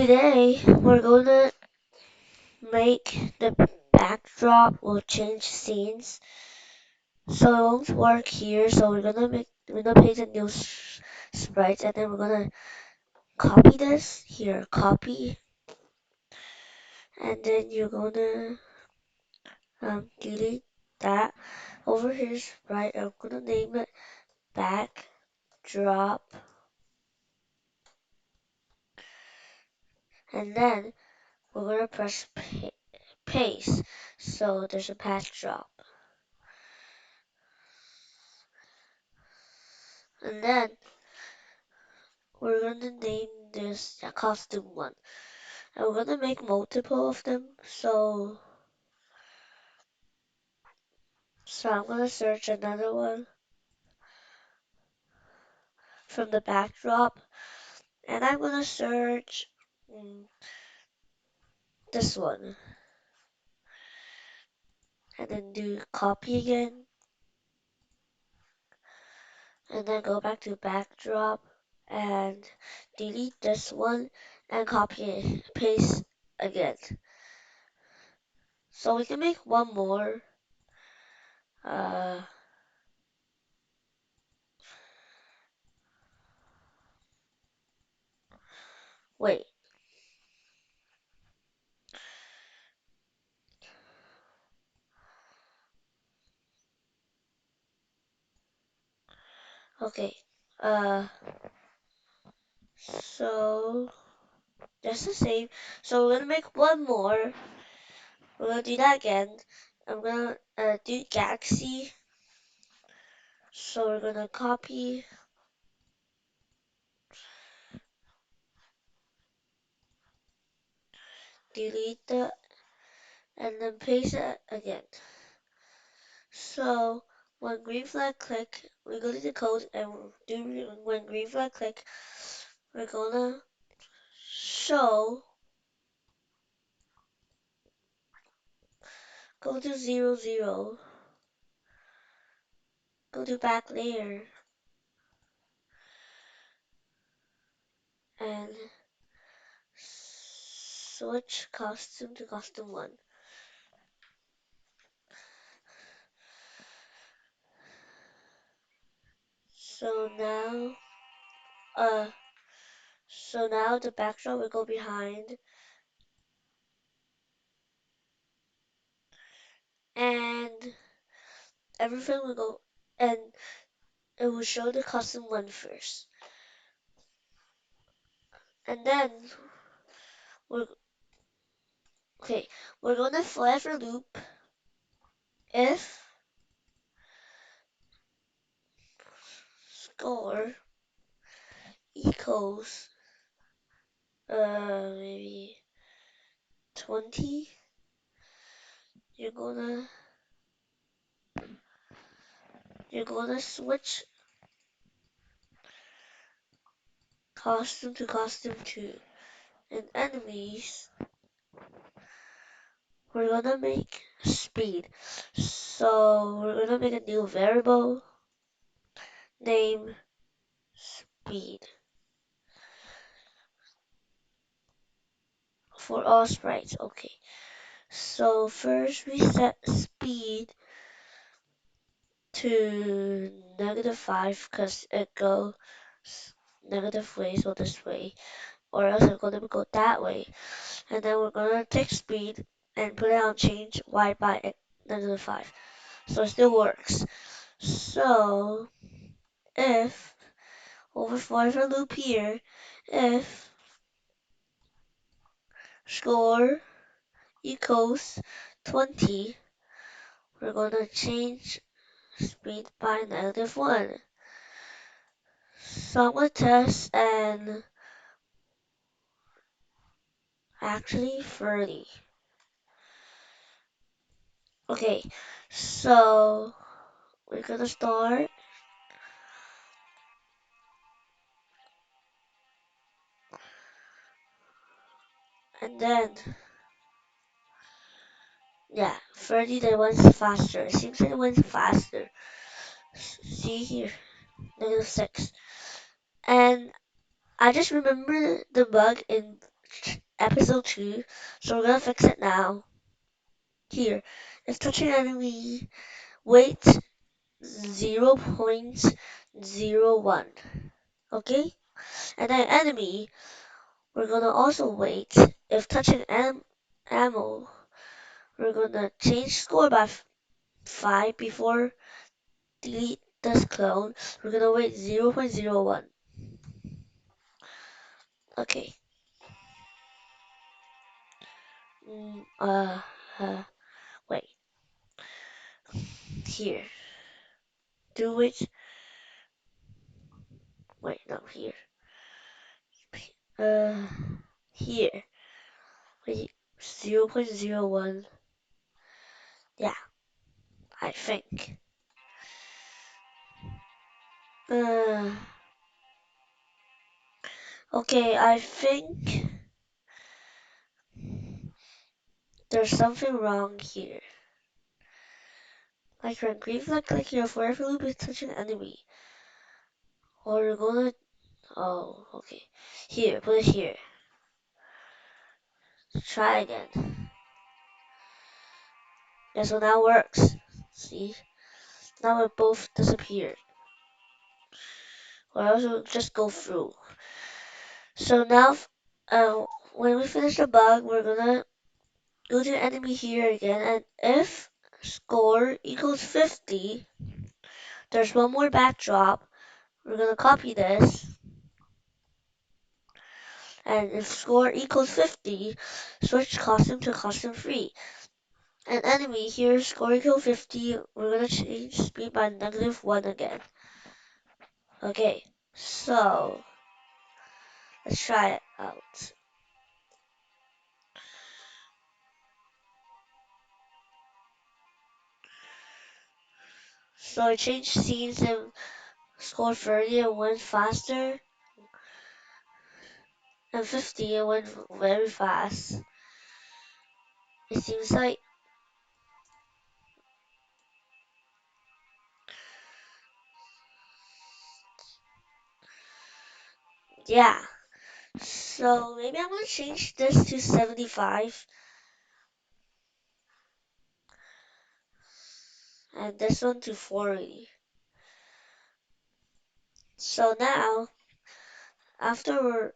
Today we're gonna make the backdrop. We'll change scenes, so it won't work here. So we're gonna paste a new sprite, and then we're gonna copy this here, copy, and then you're gonna delete that over here sprite. I'm gonna name it backdrop, and then we're gonna press paste. So there's a backdrop, and then we're gonna name this costume one. And we're gonna make multiple of them. So I'm gonna search another one from the backdrop, and I'm gonna search this one, and then do copy again, and then go back to backdrop and delete this one and copy it, paste again. So we can make one more. Uh, Wait. Okay. Uh, so just the same. So we're gonna make one more. We're gonna do that again. I'm gonna do Galaxy. So we're gonna copy, delete that, and then paste it again. So when green flag click, we go to the code and do when green flag click, we're gonna show, go to 00, go to back layer, and switch costume to costume 1. So now, uh, so now the backdrop will go behind, and everything will go, and it will show the costume 1 first. And then, we're, okay, we're gonna forever loop if score equals, maybe 20, you're gonna switch costume to costume 2. And enemies, we're gonna make speed. So we're gonna make a new variable name speed for all sprites. Okay. So first we set speed to -5 because it goes negative way, so this way, or else it's gonna go that way. And then we're gonna take speed and put it on change y by -5. So it still works. So if over for loop here, if score equals 20, we're gonna change speed by -1. So I'm gonna test and actually 30. Okay, so we're gonna start, and then yeah, 30 that went faster. It seems like it went faster. See here, -6. And I just remember the bug in episode 2, so we're gonna fix it now. Here, if touching enemy, wait 0.01. Okay? And then enemy, we're gonna also wait. If touching ammo, we're gonna change score by 5 before delete this clone. We're gonna wait 0.01. Okay. Mm, wait. Here. Do it. Wait, no, here. Uh, here. Wait, 0.01. Yeah, I think. Uh, okay, I think there's something wrong here. Like your green flag, like your forever loop is touching enemy. Or you're gonna, oh, okay. Here, put it here. Try again. Yeah, so now works. See? Now it both disappeared. Or else it'll just go through. So now, when we finish the bug, we're gonna go to enemy here again, and if score equals 50, there's one more backdrop. We're gonna copy this, and if score equals 50, switch costume to costume free. And enemy here, score equals 50, we're gonna change speed by -1 again. Okay, so let's try it out. So I changed scenes and scored 30 and went faster, and 50 and went very fast. It seems like, yeah. So maybe I'm gonna change this to 75 and this one to 40. So now, after we're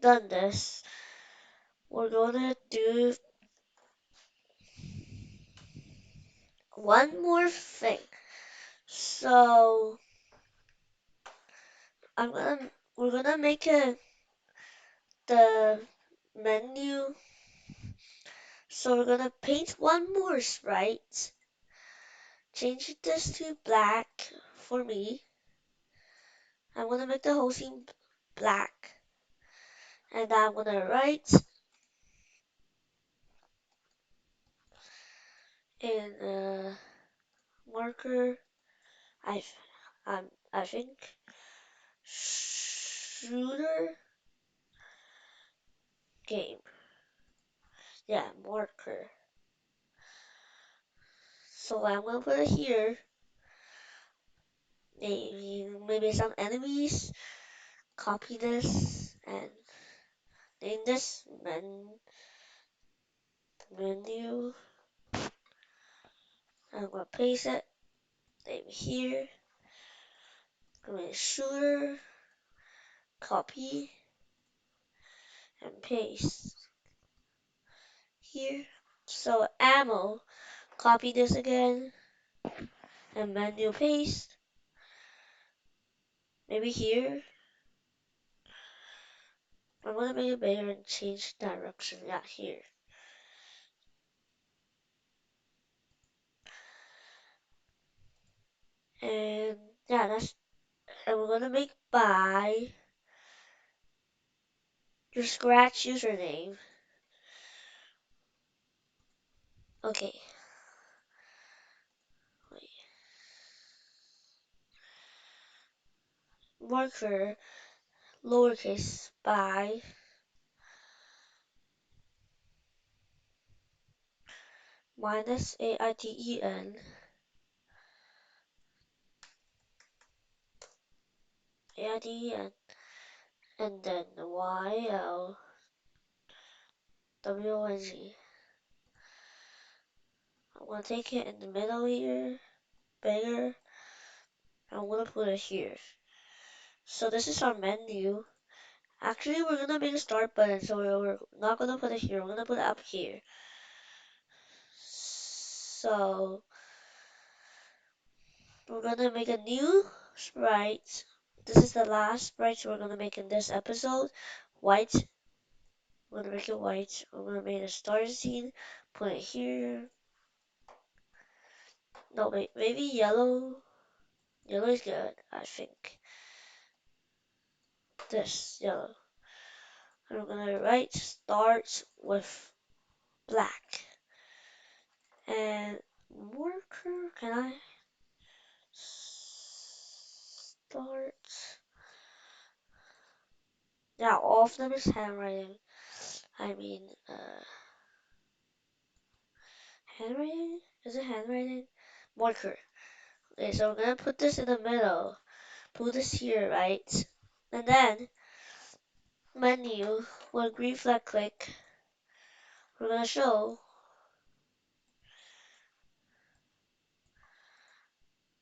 done this, we're gonna do one more thing. So we're gonna make the menu. So we're gonna paint one more sprite. Change this to black for me. I'm gonna make the whole scene black. And I'm gonna write in marker, I, I think, shooter game. Yeah, marker. So I'm gonna put it here. Maybe some enemies. Copy this and name this menu. I'm gonna paste it. Name here. Name shooter. Copy and paste here. So ammo. Copy this again and menu paste. Maybe here. I'm gonna make it bigger and change direction. Yeah, here. And yeah, and we're gonna make by your Scratch username. Okay. Wait. Marker lowercase by minus AITEN, and then YL WONG. I'm gonna take it in the middle here, bigger. I'm gonna put it here. So this is our menu. Actually, we're gonna make a start button, so we're not gonna put it here. We're gonna put it up here. So we're gonna make a new sprite. This is the last sprite we're gonna make in this episode. White. We're gonna make it white. We're gonna make a start scene. Put it here. No, wait, maybe yellow. Yellow is good, I think. This yellow. And we're gonna write starts with black. And marker, can I start? Yeah, all of them is handwriting. I mean, handwriting? Is it handwriting? Marker. Okay, so we're gonna put this in the middle. Put this here, right? And then menu, when green flag click, we're gonna show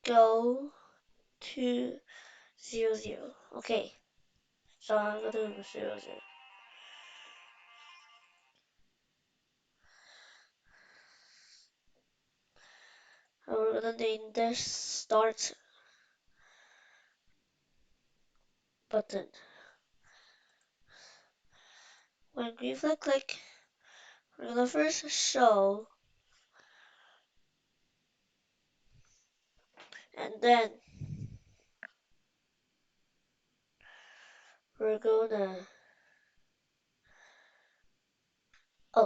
go to 00. Okay, so I'm gonna do 00. And we're gonna name this start button. When green flag click, we're gonna first show, and then we're gonna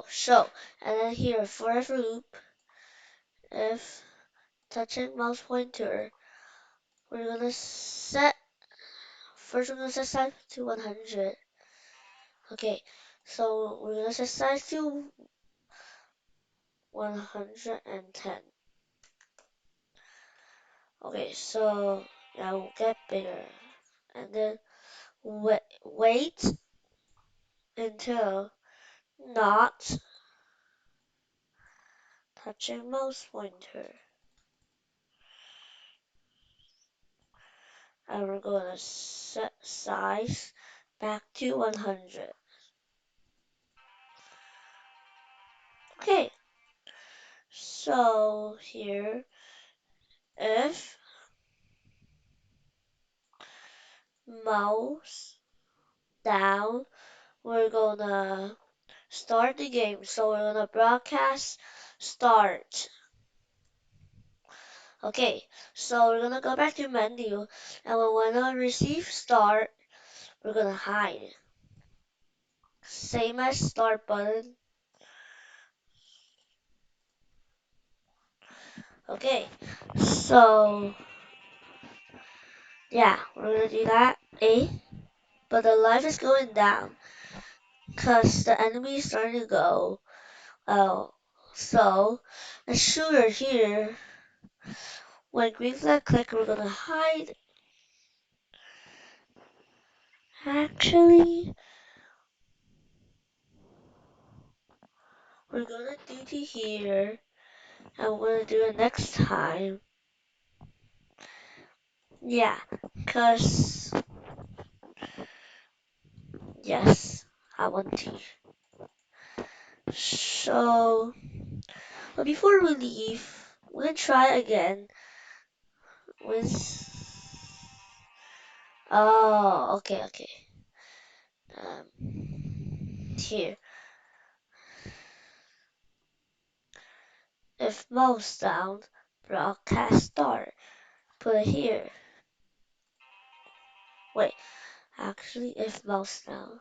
show, and then here forever loop. If touching mouse pointer, we're gonna set first. We're gonna set size to 100. Okay, so we're gonna set size to 110. Okay, so yeah, we'll get bigger, and then wait until not touching mouse pointer. And we're gonna set size back to 100. Okay, so here, if mouse down, we're gonna start the game. So we're gonna broadcast start. Okay, so we're gonna go back to menu, and when we receive start, we're gonna hide. Same as start button. Okay, so yeah, we're gonna do that. But the life is going down because the enemy is starting to go. Oh, so the shooter here, when green flag click, we're gonna hide. Actually, we're gonna do to here, and we're gonna do it next time. Yeah, because, yes, I want to. So, but before we leave, we're gonna try again with. Oh, okay, okay. Here. If mouse down, broadcast start. Put it here. Wait, actually, if mouse down.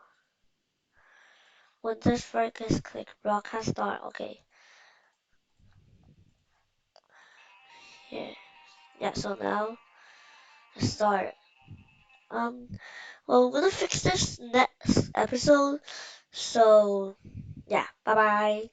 When this break is click, broadcast start. Okay, here. Yeah, so now start. Um, well, we're gonna fix this next episode. So, yeah, bye bye.